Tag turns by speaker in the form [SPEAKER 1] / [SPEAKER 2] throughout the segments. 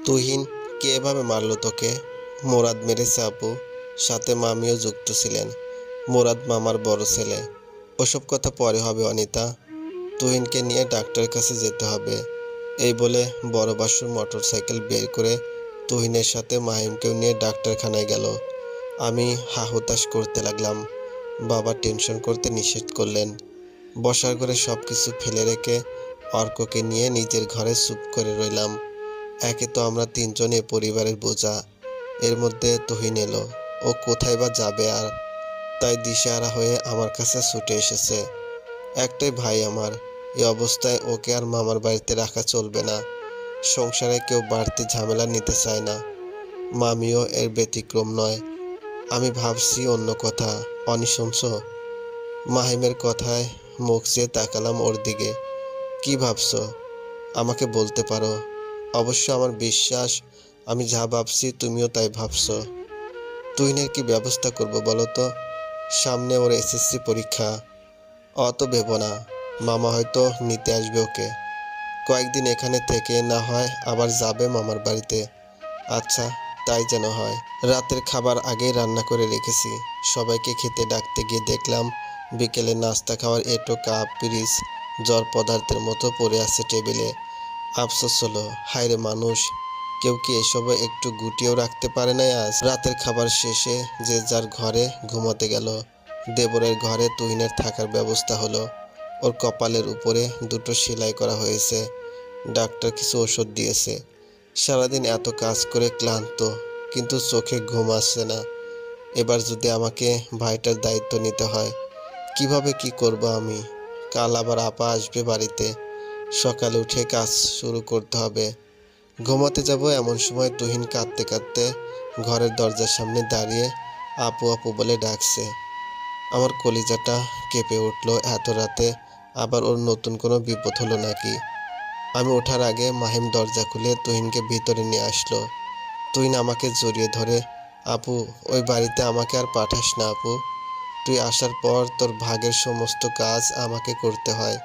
[SPEAKER 1] তুহিন কে এভাবে মারলো তোকে? মুরাদ মেরেছে আপু, সাথে মামিও যুক্ত ছিলেন। মুরাদ মামার বড় ছেলে। ওসব কথা পরে হবে অনিতা, তুহিনকে নিয়ে ডাক্তারের কাছে যেতে হবে। এই বলে বড় বাসুর মোটর সাইকেল বের করে তুহিনের সাথে মাহিমকেও নিয়ে ডাক্তারখানায় গেল। আমি হাহুতাশ করতে লাগলাম। বাবা টেনশন করতে নিষেধ করলেন। বসার ঘরে সব কিছু ফেলে রেখে অর্ককে নিয়ে নিজের ঘরে চুপ করে রইলাম। একে তো আমরা তিনজনে পরিবারের বোঝা, এর মধ্যে তুহিন এলো। ও কোথায় বা যাবে আর, তাই দিশেহারা হয়ে আমার কাছে ছুটে এসেছে। একটাই ভাই আমার, এই অবস্থায় ওকে আর মামার বাড়িতে রাখা চলবে না। সংসারে কেউ বাড়তি ঝামেলা নিতে চায় না, মামিও এর ব্যতিক্রম নয়। আমি ভাবছি অন্য কথা। অনি শুনছ? মাহিমের কথায় মুখ চেয়ে তাকালাম ওর দিকে। কি ভাবছো? আমাকে বলতে পারো। অবশ্য আমার বিশ্বাস, আমি যা ভাবছি তুমিও তাই ভাবছো। তুহিনের কি ব্যবস্থা করব বলো তো? সামনে ওর এসএসসি পরীক্ষা। অত ভেবো না, মামা হয়তো নিতে আসবে ওকে। কয়েকদিন এখানে থেকে না হয় আবার যাবে মামার বাড়িতে। আচ্ছা, তাই যেন হয়। রাতের খাবার আগেই রান্না করে রেখেছি। সবাইকে খেতে ডাকতে গিয়ে দেখলাম বিকেলে নাস্তা খাওয়ার এঁটো কাপ পিরিচ জল পদার্থের মতো পড়ে আছে টেবিলে। আফসোস হলো, হায়রে মানুষ, কেউ কি এসবে একটু গুটিয়েও রাখতে পারে না আজ? রাতের খাবার শেষে যে যার ঘরে ঘুমোতে গেল। দেবরের ঘরে তুহিনের থাকার ব্যবস্থা হলো। ওর কপালের উপরে দুটো সেলাই করা হয়েছে। ডাক্তার কিছু ওষুধ দিয়েছে। সারাদিন এত কাজ করে ক্লান্ত, কিন্তু চোখে ঘুম আসছে না। এবার যদি আমাকে ভাইটার দায়িত্ব নিতে হয়, কিভাবে কি করব আমি? কাল আবার আপা আসবে বাড়িতে। সকালে উঠে কাজ শুরু করতে হবে। ঘুমাতে যাব এমন সময় তুহিন কাঁদতে কাঁদতে ঘরের দরজার সামনে দাঁড়িয়ে আপু আপু বলে ডাকছে। আমার কলিজাটা কেঁপে উঠল। এত রাতে আবার ওর নতুন কোনো বিপদ হলো নাকি? আমি ওঠার আগে মাহিম দরজা খুলে তুহিনকে ভিতরে নিয়ে আসলো। তুহিন আমাকে জড়িয়ে ধরে, আপু, ওই বাড়িতে আমাকে আর পাঠাস না আপু। তুই আসার পর তোর ভাগের সমস্ত কাজ আমাকে করতে হয়।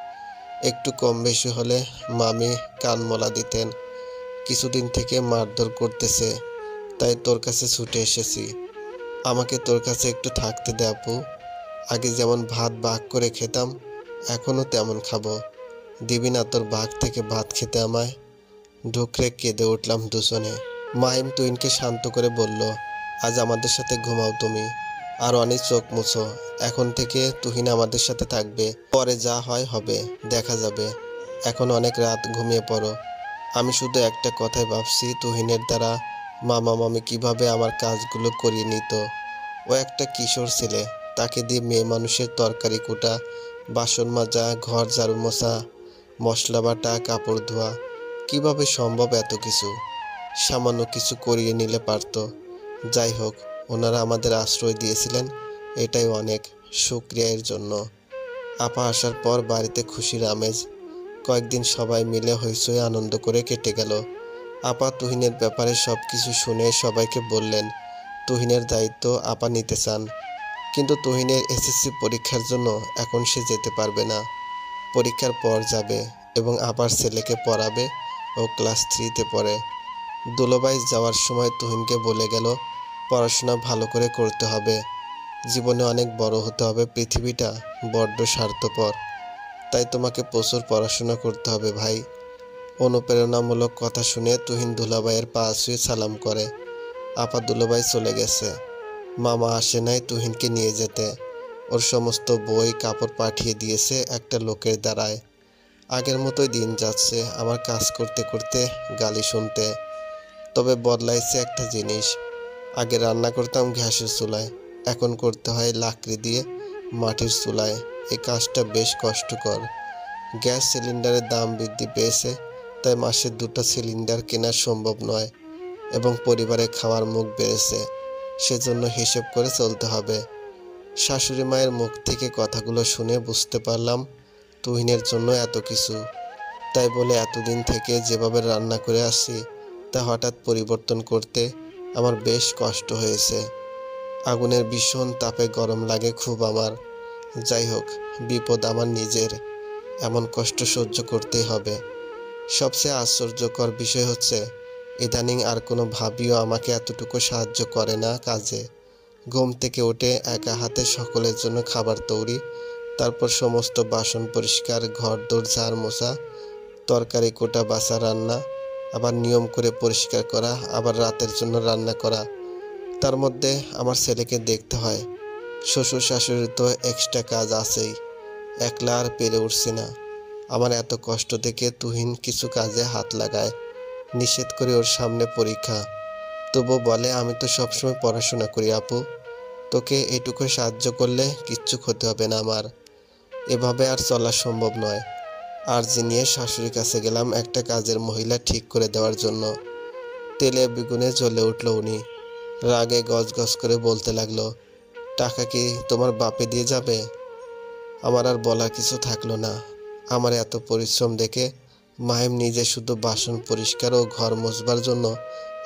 [SPEAKER 1] একটু কম বেশি হলে মামি কানমলা দিতেন। কিছুদিন থেকে মারধর করতেছে, তাই তোর কাছে ছুটে এসেছি। আমাকে তোর কাছে একটু থাকতে দে আপু। আগে যেমন ভাত ভাগ করে খেতাম, এখনও তেমন খাবো। দিবি না তোর ভাগ থেকে ভাত খেতে আমায়? ঢুকরে কেঁদে উঠলাম দুজনে। মাহিম তুহিনকে শান্ত করে বলল, আজ আমাদের সাথে ঘুমাও তুমি, আর অনেক চোখ মুছো। এখন থেকে তুহিন আমাদের সাথে থাকবে, পরে যা হয় হবে, দেখা যাবে। এখন অনেক রাত, ঘুমিয়ে পড়ো। আমি শুধু একটা কথাই ভাবছি, তুহিনের দ্বারা মামা মামি কিভাবে আমার কাজগুলো করিয়ে নিত। ও একটা কিশোর ছেলে, তাকে দিয়ে মেয়ে মানুষের তরকারি কুটা, বাসন মাজা, ঘর ঝাড়ু মোছা, মশলা বাটা, কাপড় ধোয়া, কিভাবে সম্ভব এত কিছু? সামান্য কিছু করিয়ে নিলে পারত। যাই হোক, ওনারা আমাদের আশ্রয় দিয়েছিলেন, এটাই অনেক। শুকরিয়া এর জন্য। আপা আসার পর বাড়িতে খুশির আমেজ। কয়েকদিন সবাই মিলে হইচই আনন্দ করে কেটে গেল। আপা তুহিনের ব্যাপারে সব কিছু শুনে সবাইকে বললেন তুহিনের দায়িত্ব আপা নিতে চান। কিন্তু তুহিনের এসএসসি পরীক্ষার জন্য এখন সে যেতে পারবে না। পরীক্ষার পর যাবে এবং আবার ছেলেকে পড়াবে। ও ক্লাস 3-তে পড়ে। দুলোবাই যাওয়ার সময় তুহিনকে বলে গেল, পড়াশোনা ভালো করে করতে হবে, জীবনে অনেক বড় হতে হবে। পৃথিবীটা বড্ড স্বার্থপর, তাই তোমাকে প্রচুর পড়াশোনা করতে হবে ভাই। অনুপ্রেরণামূলক কথা শুনে তুহিন দুলাভাইয়ের পা ছুঁয়ে সালাম করে। আপা দুলাভাই চলে গেছে। মামা আসে নাই তুহিনকে নিয়ে যেতে। ওর সমস্ত বই কাপড় পাঠিয়ে দিয়েছে একটা লোকের দ্বারায়। আগের মতোই দিন যাচ্ছে আমার কাজ করতে করতে গালি শুনতে। তবে বদলাইছে একটা জিনিস, আগে রান্না করতাম গ্যাসের চুলায়, এখন করতে হয় লাকড়ি দিয়ে মাটির চুলায়। এই কাজটা বেশ কষ্টকর। গ্যাস সিলিন্ডারের দাম বৃদ্ধি পেয়েছে, তাই মাসে 2টা সিলিন্ডার কেনা সম্ভব নয় এবং পরিবারে খাওয়ার মুখ বেড়েছে, সেজন্য হিসেব করে চলতে হবে। শাশুড়ি মায়ের মুখ থেকে কথাগুলো শুনে বুঝতে পারলাম তুহিনের জন্য এত কিছু। তাই বলে এতদিন থেকে যেভাবে রান্না করে আসছি তা হঠাৎ পরিবর্তন করতে আমার বেশ কষ্ট হয়েছে। আগুনের ভীষণ তাপে গরম লাগে খুব আমার। যাই হোক, বিপদ আমার নিজের, এমন কষ্ট সহ্য করতেই হবে। সবচেয়ে আশ্চর্যকর বিষয় হচ্ছে, ইদানিং আর কোনো ভাবিও আমাকে এতটুকু সাহায্য করে না কাজে। ঘুম থেকে উঠে একা হাতে সকলের জন্য খাবার তৈরি, তারপর সমস্ত বাসন পরিষ্কার, ঘরদোর ঝাড় মোছা, তরকারি কোটা বাছা রান্না, আবার নিয়ম করে পরিষ্কার করা, আবার রাতের জন্য রান্না করা। তার মধ্যে আমার ছেলেকে দেখতে হয়। শ্বশুর শাশুড়ির তো এক্সট্রা কাজ আছেই, একলা আর পেরে উঠছি না। আমার এত কষ্ট দেখে তুহিন কিছু কাজে হাত লাগায়। নিষেধ করে ওর সামনে পরীক্ষা, তবু বলে আমি তো সবসময় পড়াশোনা করি আপু, তোকে এটুকু সাহায্য করলে কিচ্ছু ক্ষতি হবে না আমার। এভাবে আর চলা সম্ভব নয়। আর্জি নিয়ে শাশুড়ির কাছে গেলাম একটা কাজের মহিলা ঠিক করে দেওয়ার জন্য। তেলে বেগুনে জ্বলে উঠল উনি। রাগে গজগজ করে বলতে লাগলো, টাকা কি তোমার বাপে দিয়ে যাবে? আমার আর বলার কিছু থাকলো না। আমার এত পরিশ্রম দেখে মাহিম নিজে শুধু বাসন পরিষ্কার ও ঘর মুছবার জন্য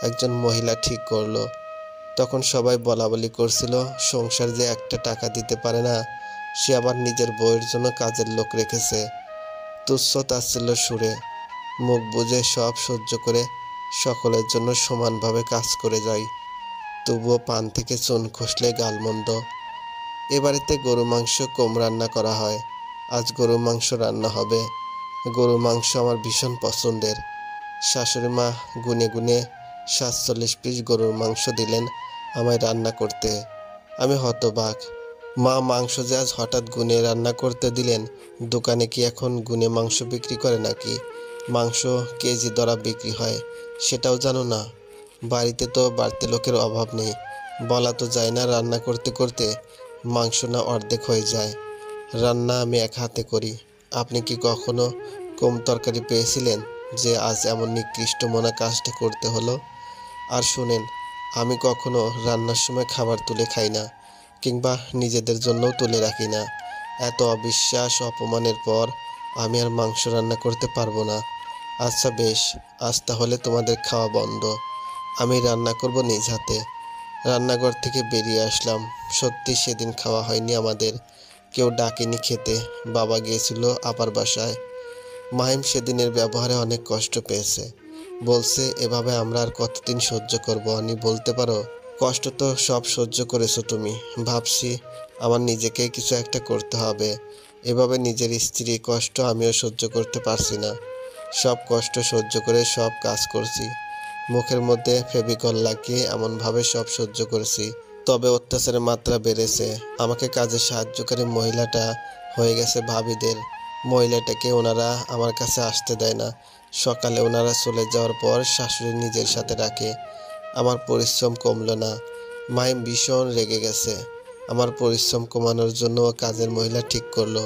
[SPEAKER 1] একজন মহিলা ঠিক করলো। তখন সবাই বলাবলি করছিল, সংসার যে একটা টাকা দিতে পারে না, সে আবার নিজের বউয়ের জন্য কাজের লোক রেখেছে। তুচ্ছ তাচ্ছিল্য সুরে মুখ বুজে সব সহ্য করে সকলের জন্য সমানভাবে কাজ করে যাই। তবুও পান থেকে চুন খসলে গালমন্দ। এ বাড়িতে গরু মাংস কম রান্না করা হয়, আজ গরু মাংস রান্না হবে। গরু মাংস আমার ভীষণ পছন্দের। শাশুড়ি মা গুনে গুনে 47 পিস গরুর মাংস দিলেন আমায় রান্না করতে। আমি হতবাক। মা মাংস যে আজ হঠাৎ গুনে রান্না করতে দিলেন, দোকানে কি এখন গুনে মাংস বিক্রি করে নাকি মাংস কেজি দরা বিক্রি হয় সেটাও জানো না? বাড়িতে তো বাড়তি লোকের অভাব নেই, বলা তো যায় না রান্না করতে করতে মাংস না অর্ধেক হয়ে যায়। রান্না আমি এক হাতে করি। আপনি কি কখনো কম তরকারি পেয়েছিলেন যে আজ এমন নিকৃষ্ট মনা কাজটা করতে হলো? আর শুনেন, আমি কখনো রান্নার সময় খাবার তুলে খাই না, কিংবা নিজেদের জন্যও তুলে রাখি না। এত অবিশ্বাস অপমানের পর আমি আর মাংস রান্না করতে পারবো না। আচ্ছা বেশ, আজ তাহলে তোমাদের খাওয়া বন্ধ, আমি রান্না করব নিজ হাতে। রান্নাঘর থেকে বেরিয়ে আসলাম। সত্যি সেদিন খাওয়া হয়নি আমাদের, কেউ ডাকেনি খেতে। বাবা গিয়েছিল আপার বাসায়। মাহিম সেদিনের ব্যবহারে অনেক কষ্ট পেয়েছে, বলছে এভাবে আমরা আর কতদিন সহ্য করবো অনি, বলতে পারো? কষ্ট তো সব সহ্য করেছো তুমি, ভাবছি আমার নিজেকে কিছু একটা করতে হবে। এভাবে নিজের স্ত্রী কষ্ট আমিও সহ্য করতে পারছি না। সব কষ্ট সহ্য করে সব কাজ করছি, মুখের মধ্যে ফেভিকল লাগিয়ে এমনভাবে সব সহ্য করেছি। তবে অত্যাচারের মাত্রা বেড়েছে। আমাকে কাজে সাহায্যকারী মহিলাটা হয়ে গেছে ভাবিদের। মহিলাটাকে ওনারা আমার কাছে আসতে দেয় না। সকালে ওনারা চলে যাওয়ার পর শাশুড়ি নিজের সাথে রাখে। আমার পরিশ্রম কমলো না। মাহিম ভীষণ রেগে গেছে। আমার পরিশ্রম কমানোর জন্য কাজের মহিলা ঠিক করলো,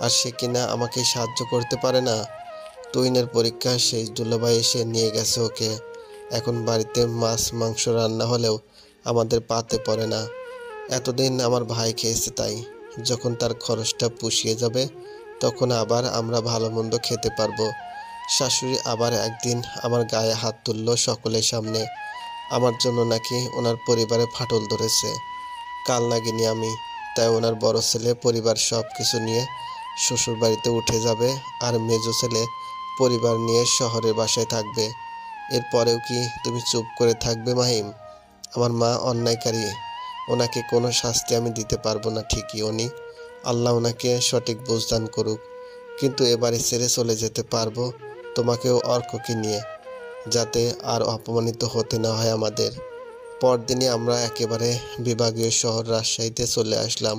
[SPEAKER 1] আর সে কিনা আমাকে সাহায্য করতে পারে না। তুহিনের পরীক্ষা শেষ, দুলাভাই এসে নিয়ে গেছে ওকে। এখন বাড়িতে মাছ মাংস রান্না হলেও আমাদের পাতে পড়ে না। এতদিন আমার ভাই খেয়েছে, তাই যখন তার খরচটা পুষিয়ে যাবে তখন আবার আমরা ভালো মন্দ খেতে পারবো। শাশুড়ি আবার একদিন আমার গায়ে হাত তুললো সকলের সামনে। আমার জন্য নাকি ওনার পরিবারে ফাটল ধরেছে। কাল নাগিনি আমি, তাই ওনার বড় ছেলে পরিবার সব কিছু নিয়ে শ্বশুর বাড়িতে উঠে যাবে, আর মেজো ছেলে পরিবার নিয়ে শহরের বাসায় থাকবে। এরপরেও কি তুমি চুপ করে থাকবে মাহিম? আমার মা অন্যায়কারী, ওনাকে কোনো শাস্তি আমি দিতে পারবো না ঠিকই উনি, আল্লাহ ওনাকে সঠিক বুঝদান করুক, কিন্তু এবারে ছেড়ে চলে যেতে পারবো তোমাকেও অর্ককে নিয়ে, যাতে আর অপমানিত হতে না হয় আমাদের। পরদিনই আমরা একেবারে বিভাগীয় শহর রাজশাহীতে চলে আসলাম।